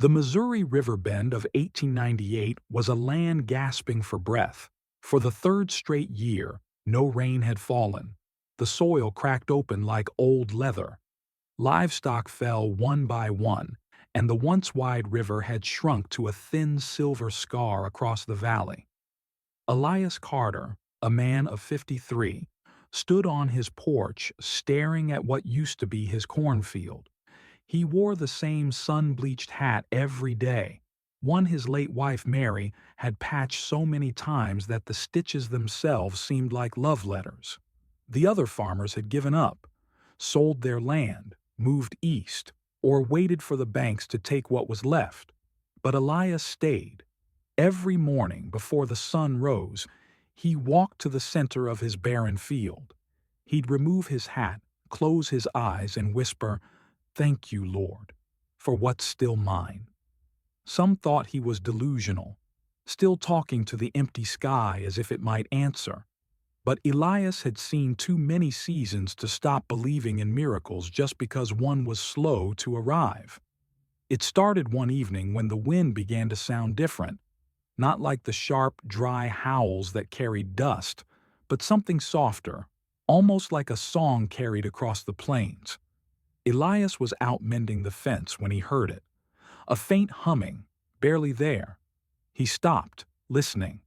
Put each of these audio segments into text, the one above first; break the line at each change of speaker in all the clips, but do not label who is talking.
The Missouri Riverbend of 1898 was a land gasping for breath. For the third straight year, no rain had fallen. The soil cracked open like old leather. Livestock fell one by one, and the once wide river had shrunk to a thin silver scar across the valley. Elias Carter, a man of 53, stood on his porch staring at what used to be his cornfield. He wore the same sun-bleached hat every day, one his late wife Mary had patched so many times that the stitches themselves seemed like love letters. The other farmers had given up, sold their land, moved east, or waited for the banks to take what was left. But Elias stayed. Every morning before the sun rose, he walked to the center of his barren field. He'd remove his hat, close his eyes, and whisper, "Thank you, Lord, for what's still mine." Some thought he was delusional, still talking to the empty sky as if it might answer. But Elias had seen too many seasons to stop believing in miracles just because one was slow to arrive. It started one evening when the wind began to sound different, not like the sharp, dry howls that carried dust, but something softer, almost like a song carried across the plains. Elias was out mending the fence when he heard it. A faint humming, barely there. He stopped, listening.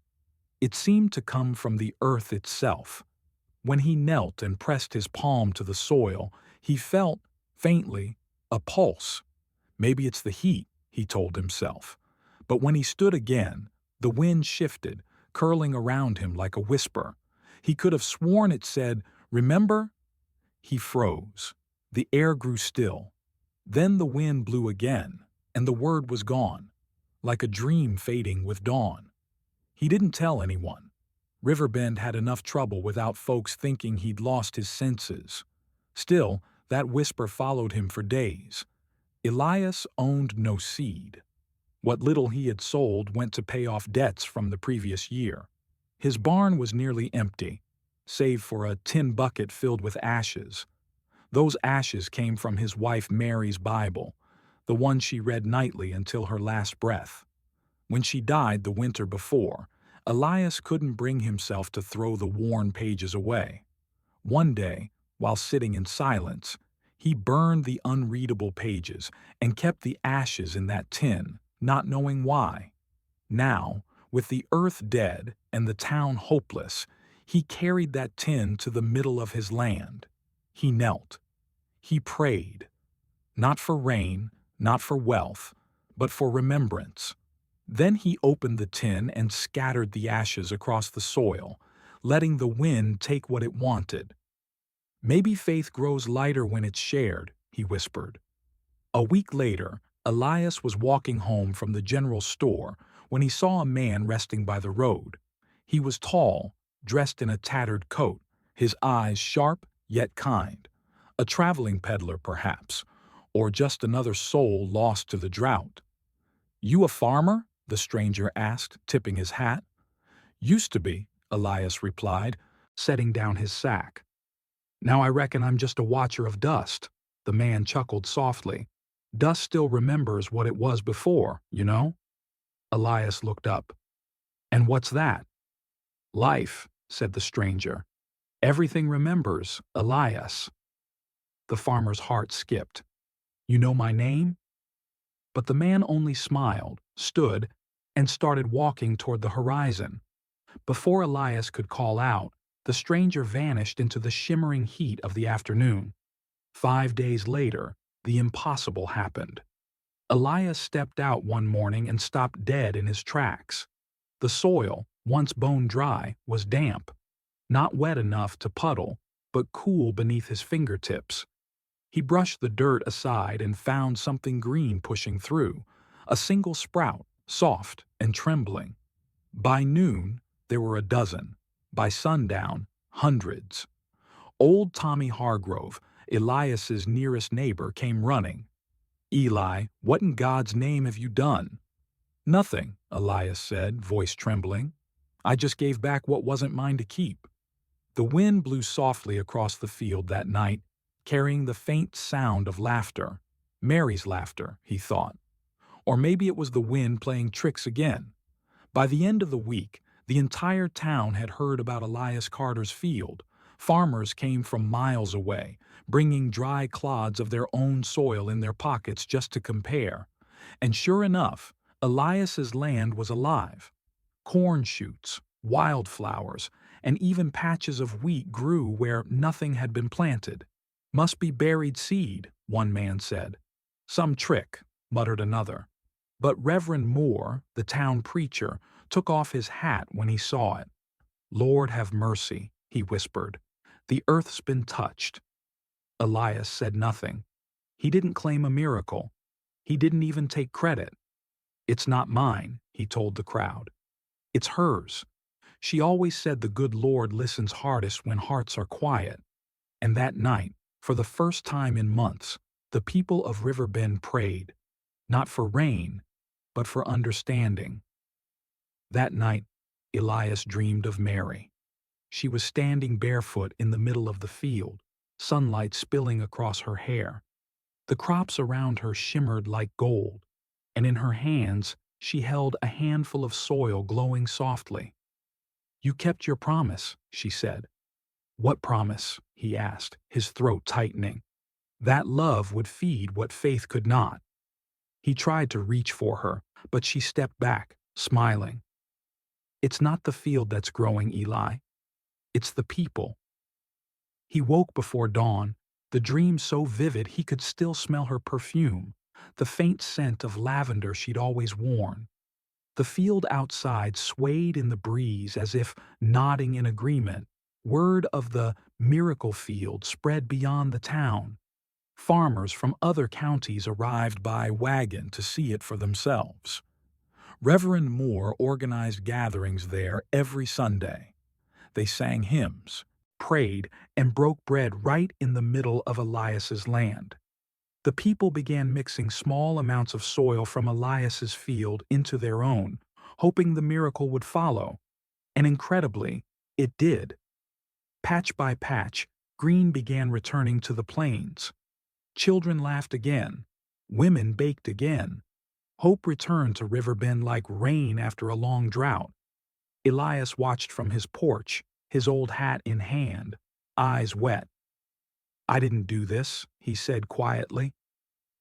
It seemed to come from the earth itself. When he knelt and pressed his palm to the soil, he felt, faintly, a pulse. Maybe it's the heat, he told himself. But when he stood again, the wind shifted, curling around him like a whisper. He could have sworn it said, "Remember?" He froze. The air grew still. Then the wind blew again, and the word was gone, like a dream fading with dawn. He didn't tell anyone. Riverbend had enough trouble without folks thinking he'd lost his senses. Still, that whisper followed him for days. Elias owned no seed. What little he had sold went to pay off debts from the previous year. His barn was nearly empty, save for a tin bucket filled with ashes. Those ashes came from his wife Mary's Bible, the one she read nightly until her last breath. When she died the winter before, Elias couldn't bring himself to throw the worn pages away. One day, while sitting in silence, he burned the unreadable pages and kept the ashes in that tin, not knowing why. Now, with the earth dead and the town hopeless, he carried that tin to the middle of his land. He knelt. He prayed. Not for rain, not for wealth, but for remembrance. Then he opened the tin and scattered the ashes across the soil, letting the wind take what it wanted. "Maybe faith grows lighter when it's shared," he whispered. A week later, Elias was walking home from the general store when he saw a man resting by the road. He was tall, dressed in a tattered coat, his eyes sharp yet kind. A traveling peddler, perhaps, or just another soul lost to the drought. "You a farmer?" the stranger asked, tipping his hat. "Used to be," Elias replied, setting down his sack. "Now I reckon I'm just a watcher of dust." The man chuckled softly. "Dust still remembers what it was before, you know?" Elias looked up. "And what's that?" "Life," said the stranger. "Everything remembers, Elias." The farmer's heart skipped. "You know my name?" But the man only smiled, stood, and started walking toward the horizon. Before Elias could call out, the stranger vanished into the shimmering heat of the afternoon. 5 days later, the impossible happened. Elias stepped out one morning and stopped dead in his tracks. The soil, once bone dry, was damp. Not wet enough to puddle, but cool beneath his fingertips. He brushed the dirt aside and found something green pushing through, a single sprout, soft and trembling. By noon, there were a dozen. By sundown, hundreds. Old Tommy Hargrove, Elias's nearest neighbor, came running. "Eli, what in God's name have you done?" "Nothing," Elias said, voice trembling. "I just gave back what wasn't mine to keep." The wind blew softly across the field that night, carrying the faint sound of laughter. Mary's laughter, he thought. Or maybe it was the wind playing tricks again. By the end of the week, the entire town had heard about Elias Carter's field. Farmers came from miles away, bringing dry clods of their own soil in their pockets just to compare. And sure enough, Elias's land was alive. Corn shoots, wildflowers, and even patches of wheat grew where nothing had been planted. Must be buried seed, one man said. Some trick, muttered another. But Reverend Moore, the town preacher, took off his hat when he saw it. Lord have mercy, he whispered. The earth's been touched. Elias said nothing. He didn't claim a miracle. He didn't even take credit. It's not mine, he told the crowd. It's hers. She always said the good Lord listens hardest when hearts are quiet. And that night, for the first time in months, the people of Riverbend prayed, not for rain, but for understanding. That night, Elias dreamed of Mary. She was standing barefoot in the middle of the field, sunlight spilling across her hair. The crops around her shimmered like gold, and in her hands she held a handful of soil glowing softly. You kept your promise, she said. What promise? He asked, his throat tightening. That love would feed what faith could not. He tried to reach for her, but she stepped back, smiling. It's not the field that's growing, Eli. It's the people. He woke before dawn, the dream so vivid he could still smell her perfume, the faint scent of lavender she'd always worn. The field outside swayed in the breeze as if nodding in agreement. Word of the miracle field spread beyond the town. Farmers from other counties arrived by wagon to see it for themselves. Reverend Moore organized gatherings there every Sunday. They sang hymns, prayed, and broke bread right in the middle of Elias's land. The people began mixing small amounts of soil from Elias's field into their own, hoping the miracle would follow. And incredibly, it did. Patch by patch, green began returning to the plains. Children laughed again. Women baked again. Hope returned to Riverbend like rain after a long drought. Elias watched from his porch, his old hat in hand, eyes wet. I didn't do this, he said quietly.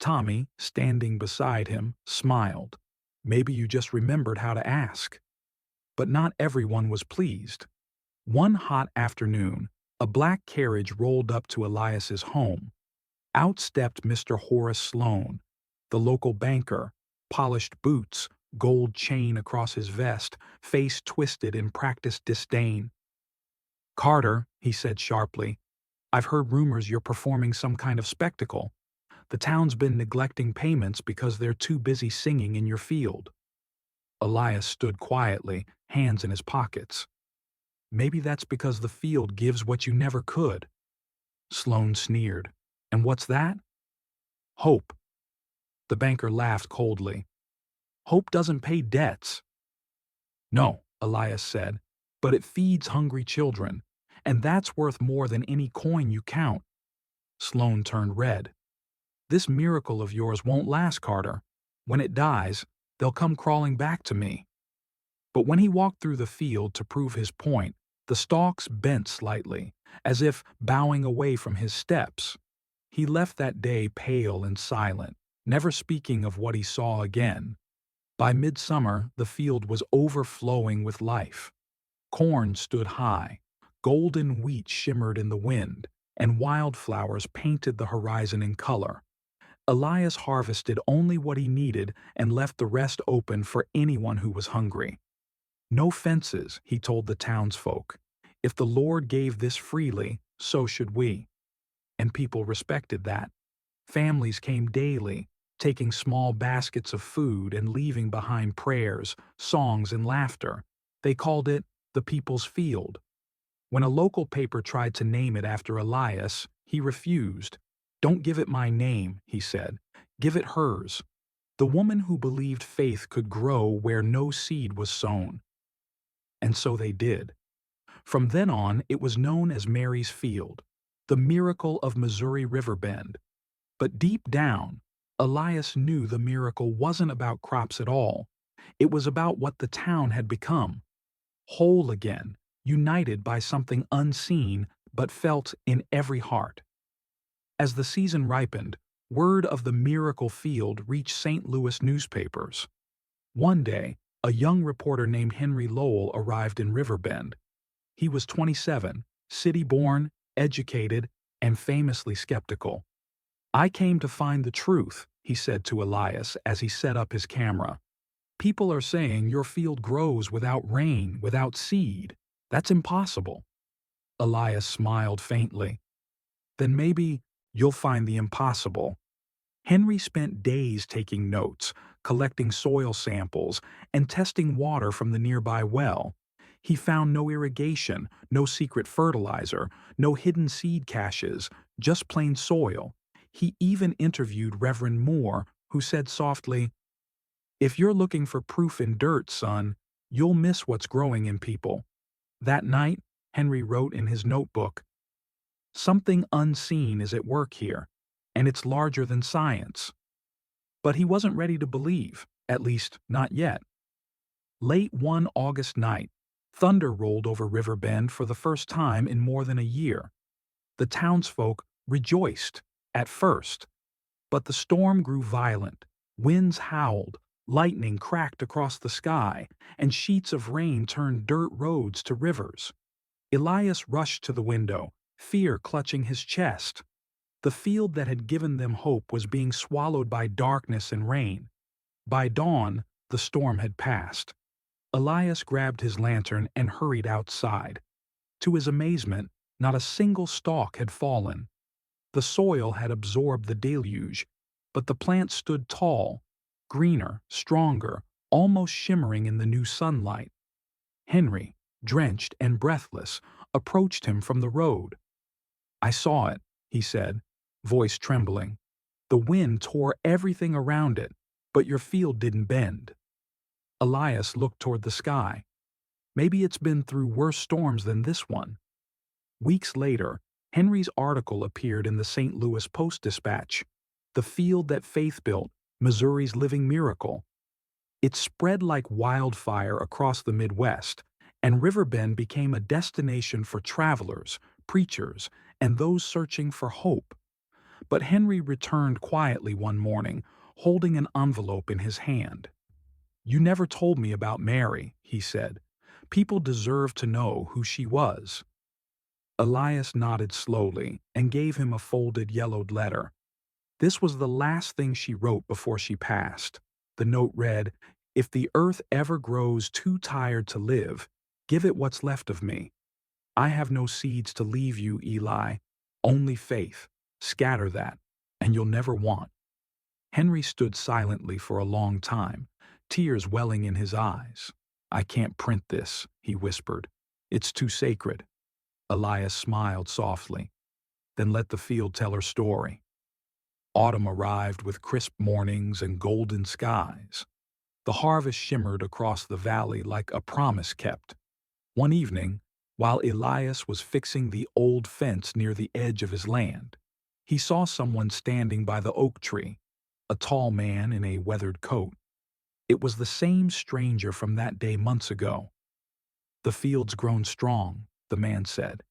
Tommy, standing beside him, smiled. Maybe you just remembered how to ask. But not everyone was pleased. One hot afternoon, a black carriage rolled up to Elias's home. Out stepped Mr. Horace Sloan, the local banker, polished boots, gold chain across his vest, face twisted in practiced disdain. Carter, he said sharply, I've heard rumors you're performing some kind of spectacle. The town's been neglecting payments because they're too busy singing in your field. Elias stood quietly, hands in his pockets. Maybe that's because the field gives what you never could. Sloan sneered. And what's that? Hope. The banker laughed coldly. Hope doesn't pay debts. No, Elias said, but it feeds hungry children, and that's worth more than any coin you count. Sloan turned red. This miracle of yours won't last, Carter. When it dies, they'll come crawling back to me. But when he walked through the field to prove his point, the stalks bent slightly, as if bowing away from his steps. He left that day pale and silent, never speaking of what he saw again. By midsummer, the field was overflowing with life. Corn stood high, golden wheat shimmered in the wind, and wildflowers painted the horizon in color. Elias harvested only what he needed and left the rest open for anyone who was hungry. No fences, he told the townsfolk. If the Lord gave this freely, so should we. And people respected that. Families came daily, taking small baskets of food and leaving behind prayers, songs, and laughter. They called it the People's Field. When a local paper tried to name it after Elias, he refused. Don't give it my name, he said. Give it hers. The woman who believed faith could grow where no seed was sown. And so they did. From then on, it was known as Mary's Field, the miracle of Missouri Riverbend. But deep down, Elias knew the miracle wasn't about crops at all. It was about what the town had become, whole again, united by something unseen but felt in every heart. As the season ripened, word of the miracle field reached St. Louis newspapers. One day, a young reporter named Henry Lowell arrived in Riverbend. He was 27, city-born, educated, and famously skeptical. "I came to find the truth," he said to Elias as he set up his camera. "People are saying your field grows without rain, without seed. That's impossible." Elias smiled faintly. "Then maybe you'll find the impossible." Henry spent days taking notes, collecting soil samples, and testing water from the nearby well. He found no irrigation, no secret fertilizer, no hidden seed caches, just plain soil. He even interviewed Reverend Moore, who said softly, "If you're looking for proof in dirt, son, you'll miss what's growing in people." That night, Henry wrote in his notebook, "Something unseen is at work here, and it's larger than science." But he wasn't ready to believe, at least not yet. Late one August night, thunder rolled over Riverbend for the first time in more than a year. The townsfolk rejoiced, at first, but the storm grew violent. Winds howled, lightning cracked across the sky, and sheets of rain turned dirt roads to rivers. Elias rushed to the window, fear clutching his chest. The field that had given them hope was being swallowed by darkness and rain. By dawn, the storm had passed. Elias grabbed his lantern and hurried outside. To his amazement, not a single stalk had fallen. The soil had absorbed the deluge, but the plants stood tall, greener, stronger, almost shimmering in the new sunlight. Henry, drenched and breathless, approached him from the road. "I saw it," he said, voice trembling. "The wind tore everything around it, but your field didn't bend." Elias looked toward the sky. "Maybe it's been through worse storms than this one." Weeks later, Henry's article appeared in the St. Louis Post-Dispatch, "The Field That Faith Built, Missouri's Living Miracle." It spread like wildfire across the Midwest, and Riverbend became a destination for travelers, preachers, and those searching for hope. But Henry returned quietly one morning, holding an envelope in his hand. "You never told me about Mary," he said. "People deserve to know who she was." Elias nodded slowly and gave him a folded yellowed letter. This was the last thing she wrote before she passed. The note read, "If the earth ever grows too tired to live, give it what's left of me. I have no seeds to leave you, Eli, only faith. Scatter that, and you'll never want." Henry stood silently for a long time, tears welling in his eyes. "I can't print this," he whispered. "It's too sacred." Elias smiled softly. "Then let the field tell her story." Autumn arrived with crisp mornings and golden skies. The harvest shimmered across the valley like a promise kept. One evening, while Elias was fixing the old fence near the edge of his land, he saw someone standing by the oak tree, a tall man in a weathered coat. It was the same stranger from that day months ago. "The field's grown strong," the man said.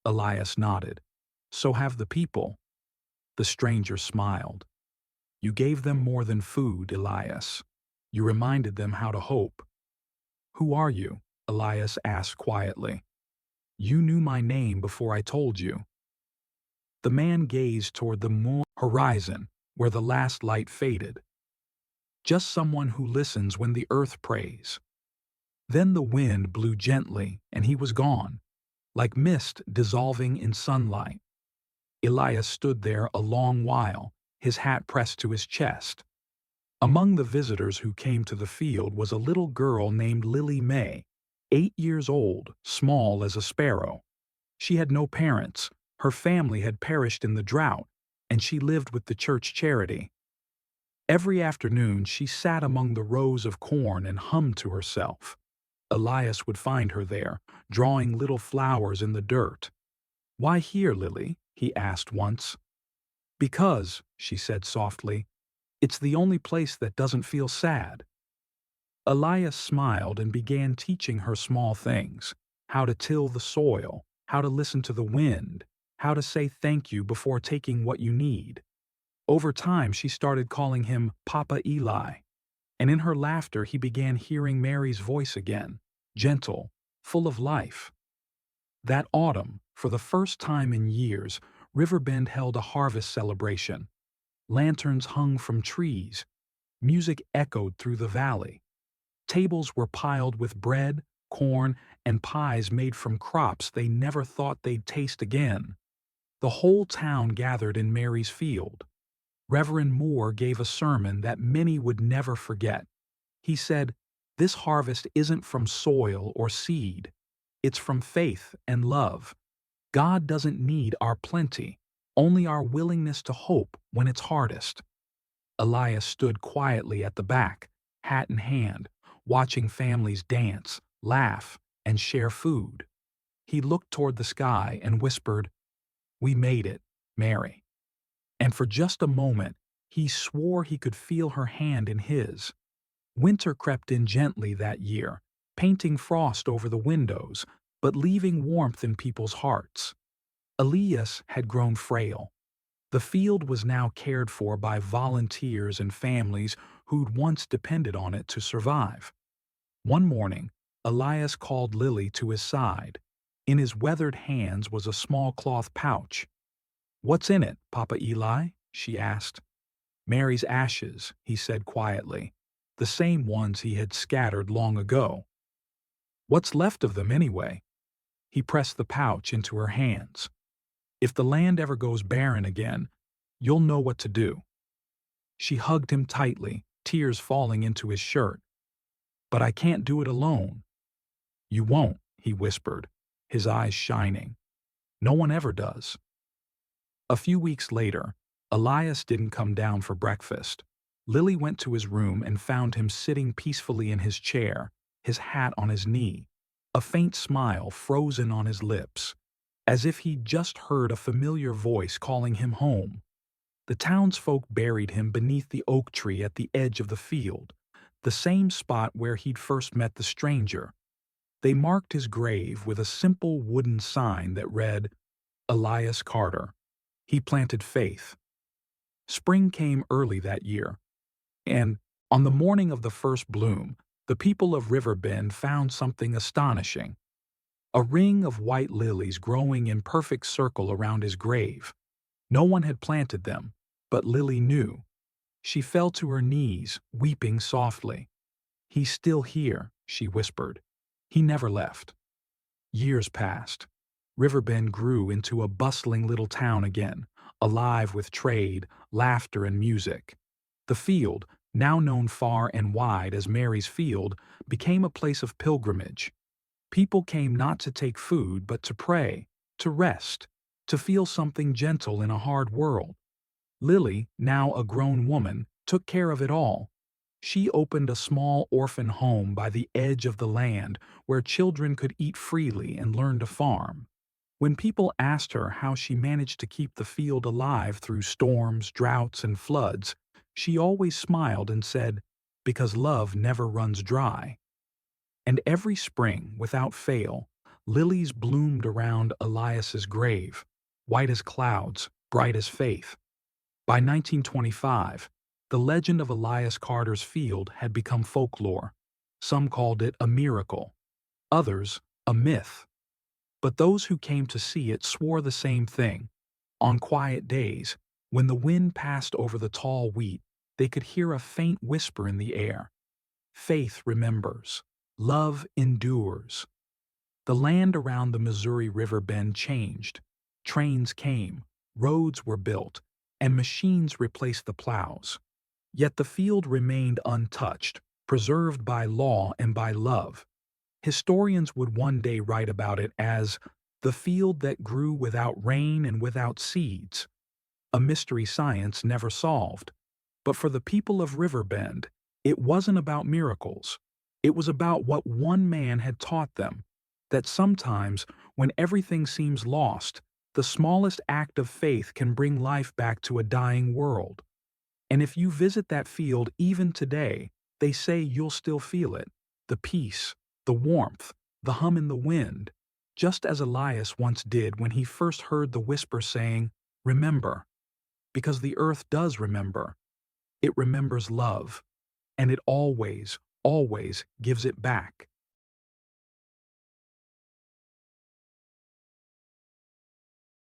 Elias nodded. "So have the people." The stranger smiled. "You gave them more than food, Elias. You reminded them how to hope." "Who are you?" Elias asked quietly. "You knew my name before I told you." The man gazed toward the moon horizon, where the last light faded. "Just someone who listens when the earth prays." Then the wind blew gently, and he was gone, like mist dissolving in sunlight. Elias stood there a long while, his hat pressed to his chest. Among the visitors who came to the field was a little girl named Lily May, 8 years old, small as a sparrow. She had no parents, her family had perished in the drought, and she lived with the church charity. Every afternoon she sat among the rows of corn and hummed to herself. Elias would find her there, drawing little flowers in the dirt. "Why here, Lily?" he asked once. "Because," she said softly, It's the only place that doesn't feel sad." Elias smiled and began teaching her small things: how to till the soil, how to listen to the wind, how to say thank you before taking what you need. Over time, she started calling him Papa Eli, and in her laughter he began hearing Mary's voice again, gentle, full of life. That autumn, for the first time in years, Riverbend held a harvest celebration. Lanterns hung from trees, music echoed through the valley. Tables were piled with bread, corn, and pies made from crops they never thought they'd taste again. The whole town gathered in Mary's field. Reverend Moore gave a sermon that many would never forget. He said, "This harvest isn't from soil or seed. It's from faith and love. God doesn't need our plenty, only our willingness to hope when it's hardest." Elias stood quietly at the back, hat in hand, watching families dance, laugh, and share food. He looked toward the sky and whispered, "We made it, Mary." And for just a moment, he swore he could feel her hand in his. Winter crept in gently that year, painting frost over the windows, but leaving warmth in people's hearts. Elias had grown frail. The field was now cared for by volunteers and families who'd once depended on it to survive. One morning, Elias called Lily to his side. In his weathered hands was a small cloth pouch. "What's in it, Papa Eli?" she asked. "Mary's ashes," he said quietly, "the same ones he had scattered long ago." "What's left of them, anyway?" He pressed the pouch into her hands. "If the land ever goes barren again, you'll know what to do." She hugged him tightly, tears falling into his shirt. "But I can't do it alone." "You won't," he whispered, his eyes shining. "No one ever does." A few weeks later, Elias didn't come down for breakfast. Lily went to his room and found him sitting peacefully in his chair, his hat on his knee, a faint smile frozen on his lips, as if he'd just heard a familiar voice calling him home. The townsfolk buried him beneath the oak tree at the edge of the field, the same spot where he'd first met the stranger. They marked his grave with a simple wooden sign that read, "Elias Carter. He planted faith." Spring came early that year, and on the morning of the first bloom, the people of Riverbend found something astonishing: a ring of white lilies growing in perfect circle around his grave. No one had planted them, but Lily knew. She fell to her knees, weeping softly. "He's still here," she whispered. "He never left." Years passed. Riverbend grew into a bustling little town again, alive with trade, laughter, and music. The field, now known far and wide as Mary's Field, became a place of pilgrimage. People came not to take food, but to pray, to rest, to feel something gentle in a hard world. Lily, now a grown woman, took care of it all. She opened a small orphan home by the edge of the land where children could eat freely and learn to farm. When people asked her how she managed to keep the field alive through storms, droughts, and floods, she always smiled and said, "Because love never runs dry." And every spring, without fail, lilies bloomed around Elias's grave, white as clouds, bright as faith. By 1925, the legend of Elias Carter's field had become folklore. Some called it a miracle, others a myth. But those who came to see it swore the same thing. On quiet days, when the wind passed over the tall wheat, they could hear a faint whisper in the air. Faith remembers. Love endures. The land around the Missouri Riverbend changed. Trains came, roads were built, and machines replaced the plows. Yet the field remained untouched, preserved by law and by love. Historians would one day write about it as the field that grew without rain and without seeds, a mystery science never solved. But for the people of Riverbend, it wasn't about miracles. It was about what one man had taught them, that sometimes, when everything seems lost, the smallest act of faith can bring life back to a dying world. And if you visit that field even today, they say you'll still feel it. The peace, the warmth, the hum in the wind, just as Elias once did when he first heard the whisper saying, "Remember," because the earth does remember. It remembers love, and it always, always gives it back.